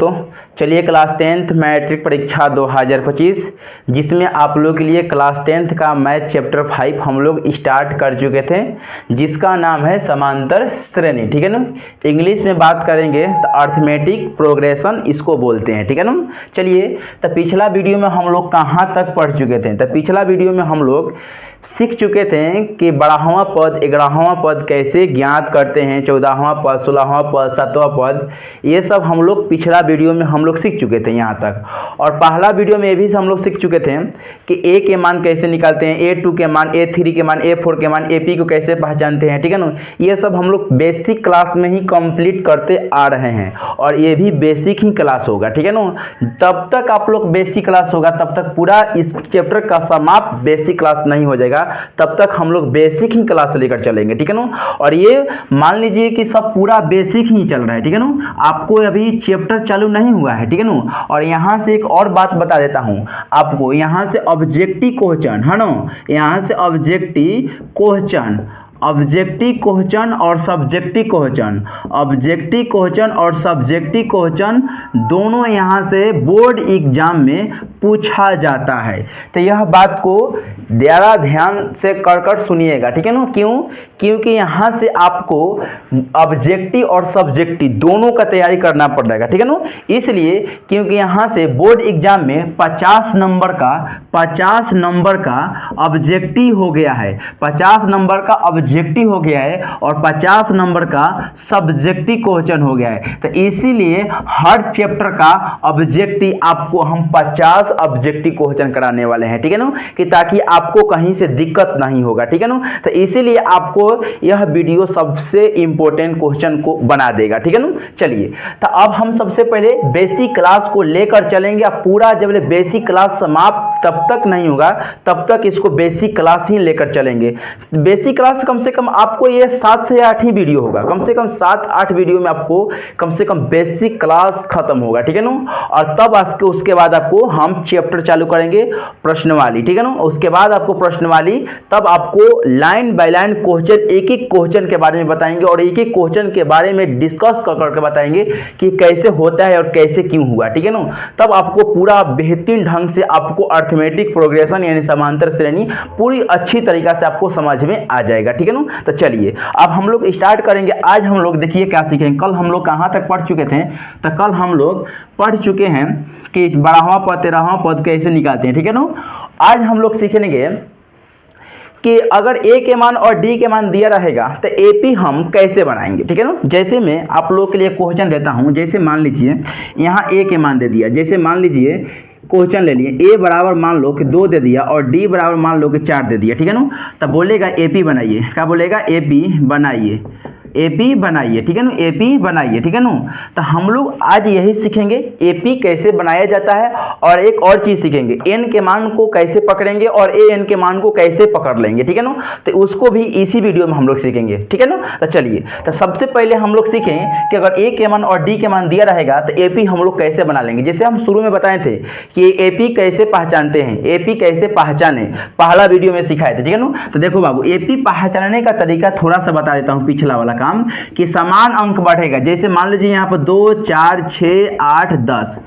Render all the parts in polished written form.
दोस्तों, चलिए class 10th matric परीक्षा 2025 जिसमें आप लोग के लिए क्लास 10th का मैथ चैप्टर 5 हम लोग स्टार्ट कर चुके थे, जिसका नाम है समांतर श्रेणी। ठीक है ना, इंग्लिश में बात करेंगे तो अर्थमेटिक प्रोग्रेशन इसको बोलते हैं। ठीक है ना, चलिए तो पिछला वीडियो में हम लोग कहाँ तक पढ़ चुके थे। तो पिछला वीडियो में हम लोग सीख चुके थे कि 12वां पद 11वां पद कैसे ज्ञात करते हैं, 14वां पद 16वां पद 7वां पद, ये सब हम लोग पिछला वीडियो में हम लोग सीख चुके थे यहाँ तक। और पहला वीडियो में भी हम लोग सीख चुके थे कि ए के मान कैसे निकालते हैं, A2 के मान, A3 के मान, A4 के मान, AP को कैसे पहचानते हैं। ठीक है ना, ये सब हम लोग बेसिक क्लास में ही कंप्लीट करते आ रहे हैं और ये भी बेसिक ही क्लास होगा। ठीक है ना, तब तक आप लोग बेसिक क्लास होगा, तब तक पूरा इस चैप्टर का समाप्त बेसिक क्लास नहीं हो जाएगा, तब तक हम लोग बेसिक ही क्लास लेकर चलेंगे। ठीक है ना, और ये मान लीजिए कि सब पूरा बेसिक ही चल रहा है। ठीक है ना, आपको अभी चैप्टर चालू नहीं हुआ है। ठीक है ना, और यहाँ से एक और बात बता देता हूँ आपको, यहाँ से ऑब्जेक्टिव क्वेश्चन है ना, यहाँ से ऑब्जेक्टिव क्वेश्चन और सब्जेक्टिव क्वेश्चन, ऑब्जेक्टिव क्वेश्चन और सब्जेक्टिव क्वेश्चन दोनों यहाँ से बोर्ड एग्जाम में पूछा जाता है। तो यह बात को ज़्यादा ध्यान से कर सुनिएगा। ठीक है ना, क्योंकि यहाँ से आपको ऑब्जेक्टिव और सब्जेक्टिव दोनों का तैयारी करना पड़ेगा। ठीक है ना, इसलिए क्योंकि यहाँ से बोर्ड एग्जाम में 50 नंबर का ऑब्जेक्टिव हो गया है, 50 नंबर का ऑब्जेक्टिव हो गया है और 50 नंबर का सब्जेक्टिव क्वेश्चन हो गया है। तो इसीलिए हर चैप्टर का ऑब्जेक्टिव आपको हम 50 ऑब्जेक्टिव क्वेश्चन कराने वाले हैं। ठीक है ना, कि ताकि आपको कहीं से दिक्कत नहीं होगा। ठीक है ना, तो इसीलिए आपको यह वीडियो सबसे इंपॉर्टेंट क्वेश्चन को बना देगा। ठीक है ना, चलिए तो अब हम सबसे पहले बेसिक क्लास को लेकर चलेंगे। अब पूरा जब बेसिक क्लास समाप्त तब तक नहीं होगा, तब तक इसको बेसिक क्लास ही लेकर चलेंगे। बेसिक क्लास कम से कम आपको ये 7 से 8 ही वीडियो होगा, कम से कम 7-8 वीडियो में आपको कम से कम बेसिक क्लास खत्म होगा। ठीक है ना, और तब उसके बाद आपको हम चैप्टर चालू करेंगे प्रश्नवाली। ठीक है ना, उसके बाद आपको प्रश्नवाली, तब आपको लाइन बाय लाइन क्वेश्चन, एक एक क्वेश्चन के बारे में बताएंगे और एक एक क्वेश्चन के बारे में डिस्कस करके बताएंगे कि कैसे होता है और कैसे क्यों हुआ। ठीक है ना, तब आपको पूरा बेहतरीन ढंग से आपको अर्थमेटिक प्रोग्रेशन यानी समांतर श्रेणी पूरी अच्छी तरीका से आपको समझ में आ जाएगा। ठीक है ना, तो चलिए अब हम लोग स्टार्ट करेंगे। आज हम लोग देखिए क्या सीखेंगे। कल हम लोग कहाँ तक पढ़ चुके थे, तो कल हम लोग पढ़ चुके हैं कि 12वां पद 13वां पद कैसे निकालते हैं। ठीक है ना, आज हम लोग सीखेंगे कि अगर ए के मान और डी के मान दिया रहेगा तो एपी हम कैसे बनाएंगे। ठीक है ना, जैसे मैं आप लोगों के लिए क्वेश्चन देता हूं, जैसे मान लीजिए यहाँ ए के मान दे दिया, जैसे मान लीजिए क्वेश्चन ले लिए, ए बराबर मान लो कि 2 दे दिया और डी बराबर मान लो कि 4 दे दिया। ठीक है ना, तब बोलेगा एपी बनाइए। क्या बोलेगा? एपी बनाइए, एपी बनाइए। ठीक है ना, एपी बनाइए। ठीक है ना, तो हम लोग आज यही सीखेंगे एपी कैसे बनाया जाता है और एक और चीज सीखेंगे एन के मान को कैसे पकड़ेंगे और ए एन के मान को कैसे पकड़ लेंगे। ठीक है ना, तो उसको भी इसी वीडियो में हम लोग सीखेंगे। ठीक है ना, तो चलिए तो सबसे पहले हम लोग सीखें कि अगर ए के मान और डी के मान दिया रहेगा तो एपी हम लोग कैसे बना लेंगे। जैसे हम शुरू में बताए थे कि एपी कैसे पहचानते हैं, एपी कैसे पहचाने, पहला वीडियो में सिखाए थे। ठीक है ना, तो देखो बाबू, एपी पहचानने का तरीका थोड़ा सा बता देता हूँ, पिछला वाला काम कि समान अंक बढ़ेगा। जैसे मान लीजिए यहाँ पर 2 4 6 8 10,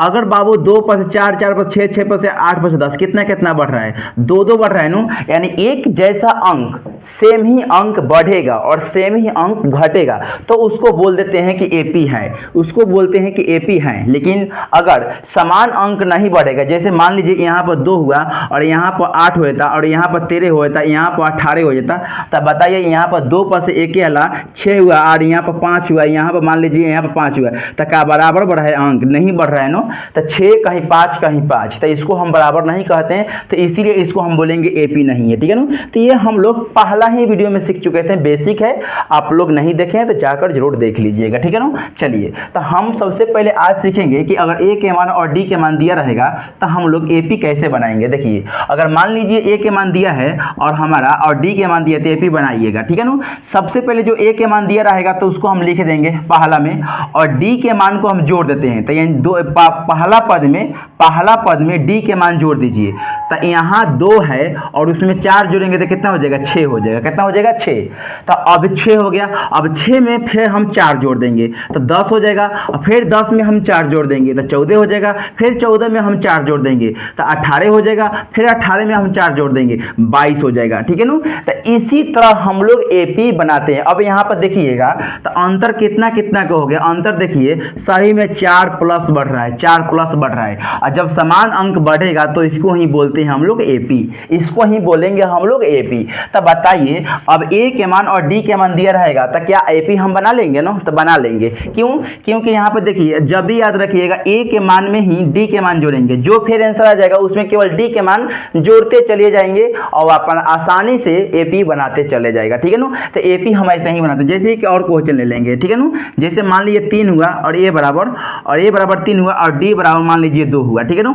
अगर बाबू 2 पर 4 4 पर 6 6 पर से 8 पर से 10 कितना बढ़ रहा है? 2 बढ़ रहा है ना, यानी एक जैसा अंक सेम ही अंक बढ़ेगा और सेम ही अंक घटेगा, तो उसको बोल देते हैं कि एपी है, उसको बोलते हैं कि एपी है। लेकिन अगर समान अंक नहीं बढ़ेगा, जैसे मान लीजिए यहाँ पर 2 हुआ और यहाँ पर 8 हो जाता और यहाँ पर 13 हो जाता, यहाँ पर 18 हो जाता, तब बताइए यहाँ पर 2 पर से 1 हला 6 हुआ और यहाँ पर 5 हुआ, यहाँ पर मान लीजिए यहाँ पर 5 हुआ, तो क्या बराबर बढ़ा है? अंक नहीं बढ़ रहा है ना, तो 6 कहीं 5 कहीं 5, तो इसको हम बराबर नहीं कहते हैं, तो इसीलिए इसको हम बोलेंगे एपी नहीं है। ठीक है ना, तो ये हम लोग पहला ही वीडियो में सीख चुके थे, बेसिक है, आप लोग नहीं देखे हैं तो जाकर जरूर देख लीजिएगा। ठीक है ना, चलिए तो हम सबसे पहले आज सीखेंगे कि अगर ए के मान और डी के मान दिया रहेगा तो हम लोग एपी कैसे बनाएंगे। देखिए अगर मान लीजिए ए के मान दिया है और हमारा और डी के मान दिया तो एपी बनाइएगा। ठीक है ना, सबसे पहले जो ए ए के मान दिया रहेगा तो उसको हम लिख देंगे पहला में, और डी के मान को हम जोड़ देते हैं। तो यानी पहला पद में डी के मान जोड़ दीजिए। तो यहाँ 2 है और उसमें 4 जोड़ेंगे तो कितना हो जाएगा, 6 हो जाएगा। कितना हो जाएगा, 6। तो अब 6 हो गया। अब 6 में फिर हम 4 जोड़ देंगे तो 10 हो जाएगा, और फिर 10 में हम 4 जोड़ देंगे तो 14 हो जाएगा, फिर 14 में हम 4 जोड़ देंगे तो 18 हो जाएगा, फिर 18 में हम 4 जोड़ देंगे 22 हो जाएगा। ठीक है ना। तो इसी तरह हम लोग एपी बनाते हैं। अब यहाँ पर देखिएगा तो अंतर कितना कितना का हो गया, अंतर देखिए सही में 4 प्लस बढ़ रहा है, 4 प्लस बढ़ रहा है। और जब समान अंक बढ़ेगा तो इसको ही बोलते हैं हम लोग एपी, इसको ही बोलेंगे हम लोग एपी। तब बताइए अब ए के मान और डी के मान दिया रहेगा तो क्या एपी हम बना लेंगे ना, तो बना लेंगे। क्यों, क्योंकि यहाँ पर देखिए जब भी याद रखिएगा ए के मान में ही डी के मान जोड़ेंगे, जो फिर आंसर आ जाएगा उसमें केवल डी के मान जोड़ते चले जाएंगे और अपन आसानी से एपी बनाते चले जाएगा। ठीक है ना। तो एपी हम ऐसे ही बनाते हैं। जैसे कि और क्वेश्चन ले लेंगे। ठीक है ना। जैसे मान लीजिए 3 हुआ और ए बराबर 3 हुआ और डी बराबर मान लीजिए 2 हुआ। ठीक है ना।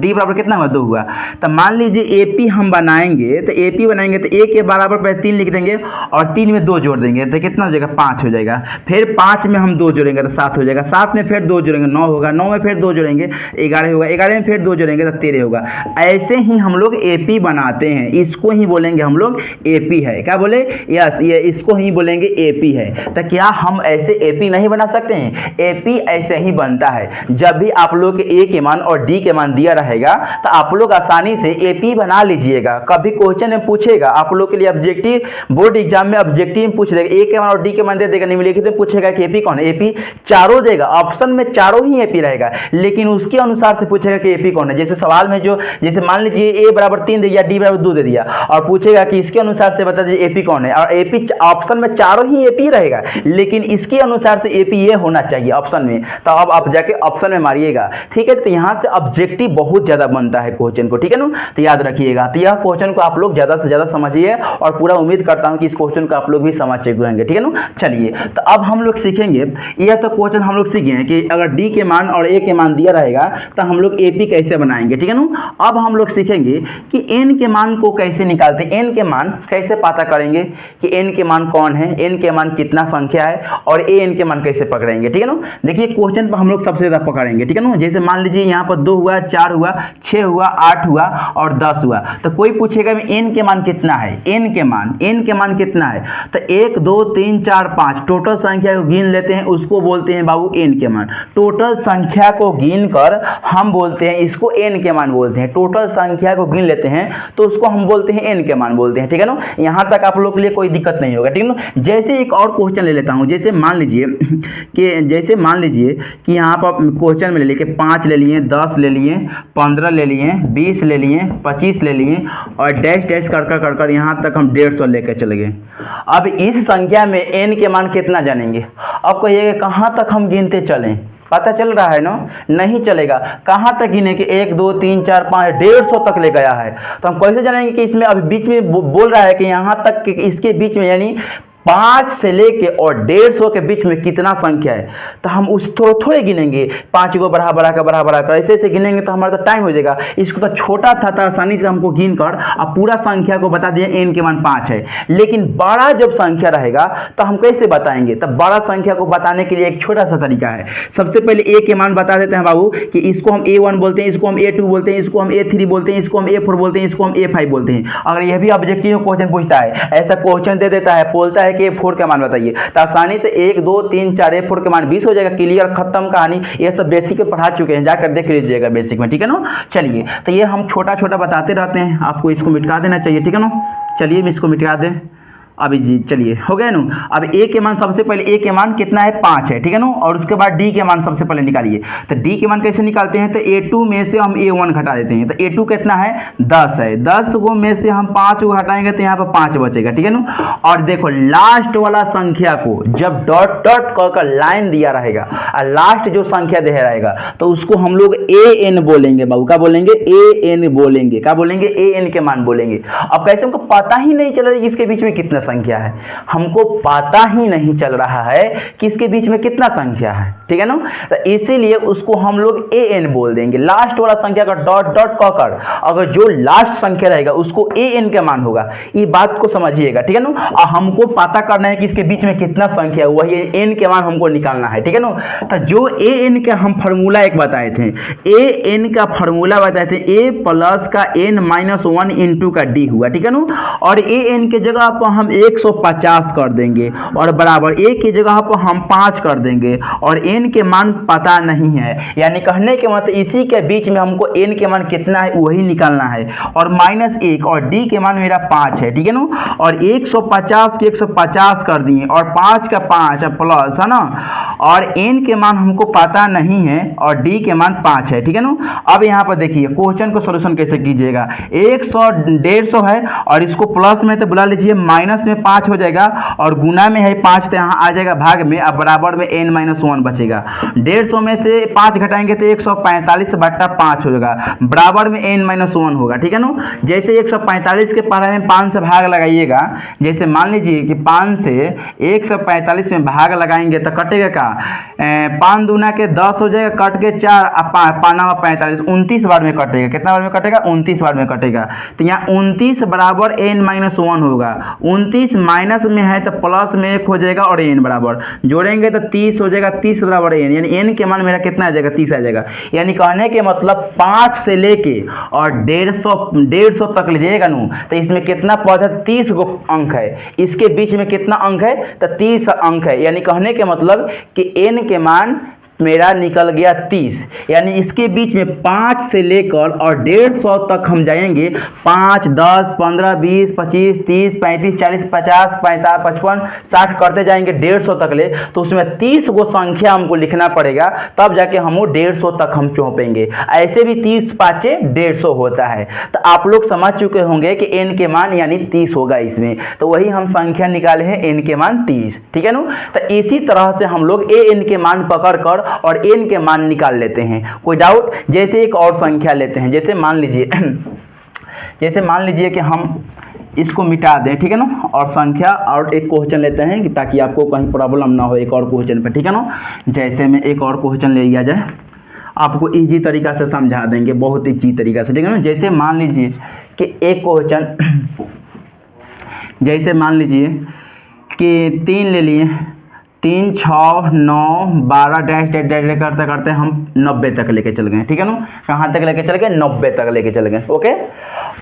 डी बराबर कितना हुआ, 2 हुआ। तो मान लीजिए एपी हम बनाएंगे, तो एपी बनाएंगे तो ए के बराबर पहले 3 लिख देंगे और 3 में 2 जोड़ देंगे तो कितना हो जाएगा, 5 हो जाएगा। फिर 5 में हम 2 जोड़ेंगे तो 7 हो जाएगा, 7 में फिर 2 जोड़ेंगे 9 होगा, 9 में फिर 2 जोड़ेंगे 11 होगा, 11 में फिर 2 जोड़ेंगे तो 13 होगा। ऐसे ही हम लोग एपी बनाते हैं, इसको ही बोलेंगे हम लोग एपी है। क्या बोले, यस, ये इसको ही बोलेंगे एपी है। तो क्या हम ऐसे एपी नहीं बना सकते हैं, एपी ऐसे ही बनता है। जब भी आप लोग के ए के मान और डी के मान दिया रहेगा तो आप लोग आसानी से एपी बना लीजिएगा। कभी क्वेश्चन में पूछेगा आप लोग के लिए ऑब्जेक्टिव, बोर्ड एग्जाम में ऑब्जेक्टिव में पूछ देगा, ए के मान और डी के मान दे देगा, निम्नलिखित में पूछेगा कि एपी कौन है, एपी चारों देगा, ऑप्शन में चारों ही एपी रहेगा, लेकिन उसके अनुसार से पूछेगा कि एपी कौन है। जैसे सवाल में जो, जैसे मान लीजिए ए बराबर 3 दे दिया, डी बराबर 2 दे दिया और पूछेगा कि इसके अनुसार से बता दीजिए एपी कौन है, और एपी ऑप्शन में चारों ही एपी रहेगा, लेकिन इसके अनुसार से एपी ये होना चाहिए ऑप्शन में। तो अब आप जाके ऑप्शन में मारिएगा। ठीक है। तो यहाँ से ऑब्जेक्टिव बहुत ज्यादा बनता है क्वेश्चन को। ठीक है ना। तो याद रखिएगा। तो यह क्वेश्चन को आप लोग ज्यादा से ज्यादा समझिए और पूरा उम्मीद करता हूं कि इस क्वेश्चन को आप लोग भी समझ चुके होंगे। ठीक है ना। चलिए तो अब हम लोग सीखेंगे, यह तो क्वेश्चन हम लोग सीखे हैं कि अगर डी के मान और ए के मान दिया रहेगा तो हम लोग एपी कैसे बनाएंगे। ठीक है ना। अब हम लोग सीखेंगे कि एन के मान को कैसे निकालते हैं, एन के मान कैसे पता करेंगे कि एन के मान कौन है, एन के मान कितना संख्या है, और ए एन के मान कैसे पकड़ेंगे। ठीक है ना। देखिए क्वेश्चन पर हम लोग सबसे ज्यादा पकड़ेंगे। ठीक है ना। जैसे मान लीजिए यहाँ पर 2 हुआ, 4 हुआ, 6 हुआ, 8 हुआ और 10 हुआ, तो कोई पूछेगा एन के मान कितना है, एन के मान कितना है, तो 1 2 3 4 5 टोटल संख्या को गिन लेते हैं, उसको बोलते हैं बाबू एन के मान। टोटल संख्या को गिन कर हम बोलते हैं, इसको एन के मान बोलते हैं। टोटल संख्या को गिन लेते हैं तो उसको हम बोलते हैं एन के मान बोलते हैं। ठीक है ना। यहाँ तक आप लोग के लिए कोई दिक्कत नहीं होगा। ठीक है ना। जैसे एक और क्वेश्चन ले लेता हूँ, जैसे मान लीजिए कि यहाँ पर क्वेश्चन में ले लिए 5 ले लिए, 10 ले लिए, 15 ले लिए, 20 ले लिए, 25 ले लिए और डैश डैश कर यहाँ तक हम 150 लेकर चले गए। अब इस संख्या में एन के मान कितना जानेंगे। अब कहिएगा कहाँ तक हम गिनते चलें, पता चल रहा है ना, नहीं चलेगा। कहाँ तक गिने कि 1 2 3 4 5 150 तक ले गया है, तो हम कैसे जानेंगे कि इसमें अभी बीच में बोल रहा है कि यहाँ तक कि इसके बीच में यानी 5 से लेके और 150 के बीच में कितना संख्या है, तो हम उस थोड़े गिनेंगे, 5 को बढ़ा कर ऐसे गिनेंगे तो हमारा तो टाइम हो जाएगा। इसको तो छोटा था तो आसानी से हमको गिन कर अब पूरा संख्या को बता दिए एन के मान 5 है, लेकिन बड़ा जब संख्या रहेगा तो हम कैसे बताएंगे। तब बड़ा संख्या को बताने के लिए एक छोटा सा तरीका है। सबसे पहले ए के मान बता देते हैं बाबू कि इसको हम A1 बोलते हैं, इसको हम A2 बोलते हैं, इसको हम A3 बोलते हैं, इसको हम A4 बोलते हैं, इसको हम A5 बोलते हैं। अगर यह भी ऑब्जेक्टिव क्वेश्चन पूछता है, ऐसा क्वेश्चन दे देता है, बोलता है कि A4 का मान बताइए, तो आसानी से 1 2 3 4 A4 का मान 20 हो जाएगा। क्लियर, खत्म कहानी। ये सब बेसिक में पढ़ा चुके हैं, जाकर देख लीजिएगा बेसिक में। ठीक है ना। चलिए तो ये हम छोटा छोटा बताते रहते हैं, आपको इसको मिटा देना चाहिए। ठीक है ना। चलिए मैं इसको मिटा दें अभी जी। चलिए हो गया ना। अब ए के मान सबसे पहले ए के मान कितना है, 5 है। ठीक है ना। और उसके बाद डी के मान सबसे पहले निकालिए। तो डी के मान कैसे निकालते हैं, तो A2 में से हम A1 घटा देते हैं, तो A2 कितना है 10 है। 10 को में से हम 5 को घटाएंगे तो यहाँ पर 5 बचेगा। ठीक है ना। और देखो लास्ट वाला संख्या को जब डॉट डॉट कर लाइन दिया रहेगा और लास्ट जो संख्या दे रहेगा तो उसको हम लोग AN बोलेंगे बाबू। क्या बोलेंगे, AN बोलेंगे। क्या बोलेंगे, AN के मान बोलेंगे। अब कैसे हमको पता ही नहीं चला इसके बीच में कितना संख्या है, हमको पता ही नहीं चल रहा है कि इसके बीच में कितना संख्या है, ठीक है ना। तो इसीलिए उसको हम लोग ए एन बोल देंगे। लास्ट वाला संख्या का डॉट डॉट कहकर अगर जो लास्ट संख्या रहेगा उसको ए एन का मान होगा, ये बात को समझिएगा, ठीक है ना। और हमको पता करना है कि इसके बीच में कितना संख्या है, वही एन के मान हमको निकालना है, ठीक है ना। तो जो ए एन का हम फार्मूला एक बताए थे, ए एन का फार्मूला बताए थे, ए प्लस का एन माइनस 1 इंटू का डी हुआ, ठीक है ना। और ए एन के जगह पर हम 150 कर देंगे और बराबर ए की जगह पर हम 5 कर देंगे और एन के मान पता नहीं है, यानी कहने के मतलब इसी के बीच में हमको एन के मान कितना है वही निकालना है। और -1 और डी के मान मेरा 5 है, ठीक है ना। और 150 के 150 कर दिए और 5 का 5 प्लस, है ना। और एन के मान हमको पता नहीं है और डी के मान 5 है, ठीक है ना। अब यहाँ पर देखिए क्वेश्चन को सॉल्यूशन कैसे कीजिएगा। 100 150 है और इसको प्लस में तो बुला लीजिए, माइनस में 5 हो जाएगा और गुना में है 5 तो यहाँ आ जाएगा भाग में, अब बराबर में n माइनस 1 बचेगा। 150 में से 5 घटाएंगे तो 145/5 हो जाएगा, बराबर में n माइनस 1 होगा, ठीक है ना। जैसे 145 के पढ़ाई में 5 से भाग लगाइएगा, जैसे मान लीजिए कि 5 से 145 में भाग लगाएंगे तो कटेगा का 5 दूना के 10 हो जाएगा, कट के 4 पाना 45, 29 बार में कटेगा। कितना बार में कटेगा? 29 बार में कटेगा। तो यहाँ 29 बराबर n माइनस 1 होगा। 29 माइनस में है तो प्लस में 1 हो जाएगा और n बराबर जोड़ेंगे तो 30 हो जाएगा, 30 बराबर n, यानी n के मान मेरा कितना आ जाएगा? 30 आ जाएगा। यानी कहने के मतलब 5 से लेके और 150 तक लीजिएगा नू, तो इसमें कितना पद है? 30 गो अंक है। इसके बीच में कितना अंक है? तो 30 अंक है। यानी कहने के मतलब कि n के मान मेरा निकल गया 30, यानी इसके बीच में 5 से लेकर और 150 तक हम जाएंगे। 5, 10, 15, 20, 25, 30, 35, 40, 50, 55, 60 करते जाएंगे 150 तक ले, तो उसमें 30 गो संख्या हमको लिखना पड़ेगा, तब जाके हम वो 150 तक हम चौंपेंगे। ऐसे भी 30 पाँचे 150 होता है। तो आप लोग समझ चुके होंगे कि n के मान यानी 30 होगा इसमें, तो वही हम संख्या निकाले हैं n के मान 30, ठीक है ना। तो इसी तरह से हम लोग ए एन के मान पकड़ कर और n के मान निकाल लेते हैं। कोई डाउट? जैसे एक और संख्या लेते हैं, जैसे मान लीजिए कि हम इसको मिटा दें, ठीक है ना। और संख्या और एक क्वेश्चन लेते हैं कि ताकि आपको कहीं प्रॉब्लम ना हो एक और क्वेश्चन पे, ठीक है ना। जैसे में एक और क्वेश्चन ले लिया जाए, आपको इजी तरीका से समझा देंगे, बहुत इजी तरीका से, ठीक है ना। जैसे मान लीजिए कि एक क्वेश्चन, जैसे मान लीजिए कि 3 ले लिए, 3, 6, 9, 12 डैश डैश डैश करते करते हम 90 तक लेके चल गए, ठीक है ना। कहाँ तक लेके चल गए? 90 तक लेके चल गए, ओके।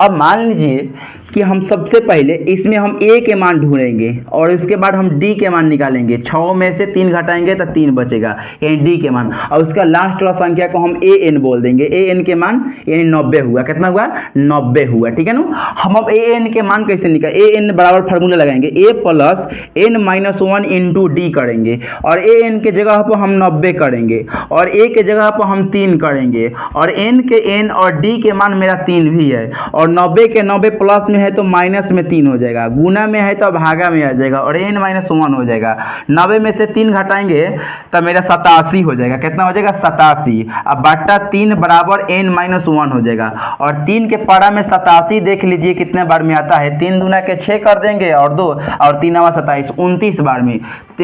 अब मान लीजिए कि हम सबसे पहले इसमें हम a के मान ढूंढेंगे और उसके बाद हम d के मान निकालेंगे। 6 में से 3 घटाएंगे तो 3 बचेगा, यानी d के मान, और उसका लास्ट वाला संख्या को हम a n बोल देंगे। a n के मान यानी 90 हुआ। कितना हुआ? 90 हुआ, ठीक है ना। हम अब a n के मान कैसे निकाल? a n बराबर फार्मूला लगाएंगे, a plus n minus 1 into D करेंगे और a n के जगह पर हम 90 करेंगे और a के जगह पर हम 3 करेंगे और n के n और d के मान मेरा 3 भी है और 90 के 90 प्लस में है तो माइनस में 3 हो जाएगा, गुना में है तो भागा में आ जाएगा और n माइनस 1 हो जाएगा। 90 में से 3 घटाएंगे तो मेरा 87 हो जाएगा। कितना हो जाएगा? 87। अब बटा 3 बराबर n माइनस 1 हो जाएगा और 3 के पारा में 87 देख लीजिए कितने बार में आता है। 3 दूना के 6 कर देंगे और 2 और 3 27, 29 बार में।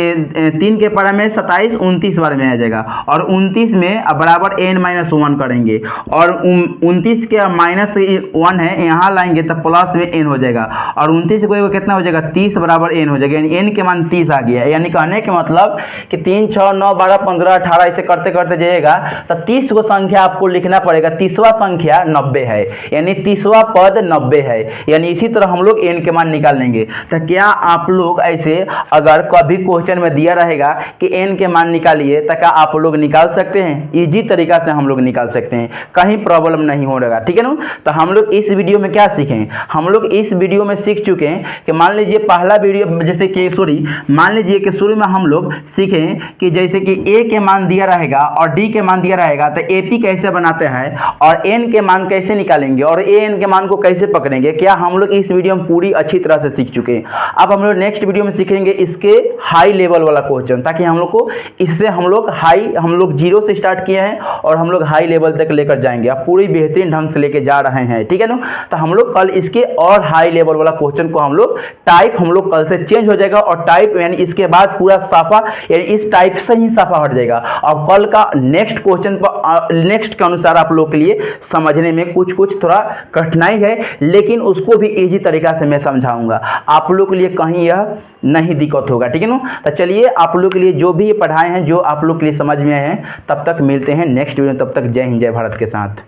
3 के पारा में 27, 29 बार में आ जाएगा और 29 में अब बराबर n माइनस 1 करेंगे और 29 के माइनस 1 है यहाँ लाएंगे तो प्लस में n हो जाएगा और 29 को कितना हो जाएगा? 30 बराबर n हो जाएगा, यानी n के मान 30 आ गया। यानी कहने के मतलब कि 3, 6, 9, 12, 15, 18 ऐसे करते करते जाइएगा तो 30 को संख्या आपको लिखना पड़ेगा। 30वां संख्या 90 है, यानी 30वां पद 90 है, यानी इसी तरह हम लोग n के मान निकाल लेंगे। तो क्या आप लोग ऐसे अगर कभी क्वेश्चन में दिया रहेगा कि n के मान निकालिए तो क्या आप लोग निकाल सकते हैं? इजी तरीका से हम लोग निकाल सकते हैं, कहीं प्रॉब्लम नहीं हो रहा, ठीक है ना। तो हम लोग इस वीडियो में क्या सीखें? हम लोग इस वीडियो में सीख चुके हैं कि मान लीजिए पहला वीडियो जैसे कि मान लीजिए कि शुरू में हम लोग सीखें कि जैसे कि a के मान दिया रहेगा और d के मान दिया रहेगा तो AP कैसे बनाते हैं और n के मान कैसे निकालेंगे और an के मान को कैसे पकड़ेंगे, क्या हम लोग इस वीडियो में पूरी अच्छी तरह से सीख चुके हैं। अब हम लोग नेक्स्ट वीडियो में सीखेंगे इसके हाई लेवल वाला वाला क्वेश्चन, ताकि हम लोग को इससे हम लोग जीरो से स्टार्ट किए हैं और हम लोग हाई लेवल तक लेकर जाएंगे। अब पूरी बेहतरीन ढंग से लेके जा रहे हैं, ठीक है ना। तो हम लोग कल इसके और हाई लेवल वाला क्वेश्चन को हम लोग टाइप हम लोग कल से चेंज हो जाएगा, और टाइप यानी इसके बाद पूरा साफा यानी इस टाइप से ही साफा हट जाएगा। और कल का नेक्स्ट क्वेश्चन पर नेक्स्ट के अनुसार आप लोग के लिए समझने में कुछ थोड़ा कठिनाई है, लेकिन उसको भी इजी तरीका से मैं समझाऊंगा, आप लोग के लिए कहीं यह नहीं दिक्कत होगा, ठीक है ना। तो चलिए आप लोग के लिए जो भी पढ़ाए हैं, जो आप लोग के लिए समझ में आए हैं, तब तक मिलते हैं नेक्स्ट वीडियो। तब तक जय हिंद जय भारत के साथ।